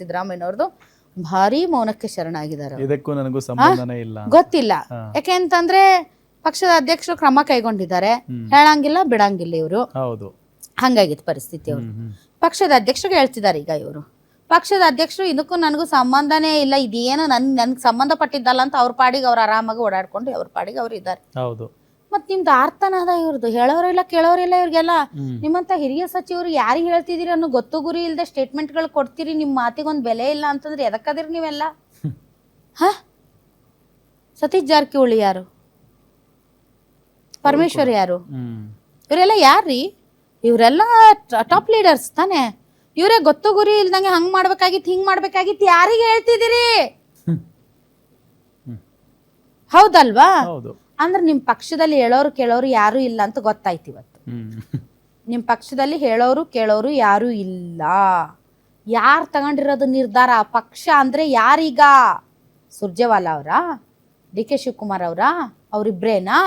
ಸಿದ್ದರಾಮಯ್ಯನವ್ರದ್ದು ಭಾರಿ ಮೌನಕ್ಕೆ ಶರಣಾಗಿದ್ದಾರೆ. ಇದಕ್ಕೂ ನನಗೂ ಸಂಬಂಧನೇ ಇಲ್ಲ ಗೊತ್ತಿಲ್ಲ. ಯಾಕೆಂತಂದ್ರೆ ಪಕ್ಷದ ಅಧ್ಯಕ್ಷರು ಕ್ರಮ ಕೈಗೊಂಡಿದ್ದಾರೆ, ಹೇಳಂಗಿಲ್ಲ ಬಿಡಂಗಿಲ್ಲ ಇವರು. ಹೌದು, ಹಂಗಾಗಿತ್ತು ಪರಿಸ್ಥಿತಿ. ಅವರು ಪಕ್ಷದ ಅಧ್ಯಕ್ಷರಿಗೆ ಹೇಳ್ತಿದ್ದಾರೆ. ಈಗ ಇವರು ಪಕ್ಷದ ಅಧ್ಯಕ್ಷರು ಇದಕ್ಕೂ ನನಗೂ ಸಂಬಂಧನೇ ಇಲ್ಲ, ಇದೇನು ನನ್ಗೆ ಸಂಬಂಧಪಟ್ಟಿದ್ದಲ್ಲ ಅಂತ ಅವ್ರ ಪಾಡಿಗೆ ಅವ್ರು ಆರಾಮಾಗಿ ಓಡಾಡ್ಕೊಂಡು ಅವ್ರ ಪಾಡಿಗೆ ಅವ್ರು ಇದ್ದಾರೆ. ಹೌದು. ಮತ್ ನಿಮ್ದು ಆರ್ತನಾದ ಇವ್ರದ್ದು, ಹೇಳೋರಿಲ್ಲ ಕೇಳೋರಿಲ್ಲ ಇವ್ರಿಗೆಲ್ಲ. ನಿಮ್ಮಂತ ಹಿರಿಯ ಸಚಿವರು ಯಾರಿಗೆ ಹೇಳ್ತಿದ್ದೀರಿ ಅನ್ನೋ ಗೊತ್ತು ಗುರಿ ಇಲ್ಲದೆ ಸ್ಟೇಟ್ಮೆಂಟ್ಗಳು ಕೊಡ್ತೀರಿ, ನಿಮ್ಮ ಮಾತಿಗೊಂದು ಬೆಲೆ ಇಲ್ಲ ಅಂತಂದ್ರೆ ಎದಕ್ಕದಿರಿ ನೀವೆಲ್ಲ? ಹ, ಸತೀಶ್ ಜಾರಕಿಹೊಳಿ ಯಾರು, ಪರಮೇಶ್ವರ್ ಯಾರು, ಇವರೆಲ್ಲ ಯಾರ್ರೀ? ಇವರೆಲ್ಲ ಟಾಪ್ ಲೀಡರ್ಸ್ ತಾನೆ. ಇವರೇ ಗೊತ್ತು ಗುರಿ ಇಲ್ದಂಗೆ ಹಂಗ್ ಮಾಡ್ಬೇಕಾಗಿತ್ತು ಹಿಂಗ್ ಮಾಡ್ಬೇಕಾಗಿತ್ತು ಯಾರಿಗೆ ಹೇಳ್ತಿದ್ದೀರಿ? ಹೌದಲ್ವಾ? ಅಂದ್ರೆ ನಿಮ್ ಪಕ್ಷದಲ್ಲಿ ಹೇಳೋರು ಕೇಳೋರು ಯಾರು ಇಲ್ಲ ಅಂತ ಗೊತ್ತಾಯ್ತು ಇವತ್ತು. ನಿಮ್ ಪಕ್ಷದಲ್ಲಿ ಹೇಳೋರು ಕೇಳೋರು ಯಾರು ಇಲ್ಲ. ಯಾರು ತಗೊಂಡಿರೋದು ನಿರ್ಧಾರ? ಪಕ್ಷ ಅಂದ್ರೆ ಯಾರೀಗ? ಸುರ್ಜೇವಾಲಾ ಅವರ, ಡಿ ಕೆ ಶಿವಕುಮಾರ್ ಅವರ, ಅವ್ರಿಬ್ರೇನಾ?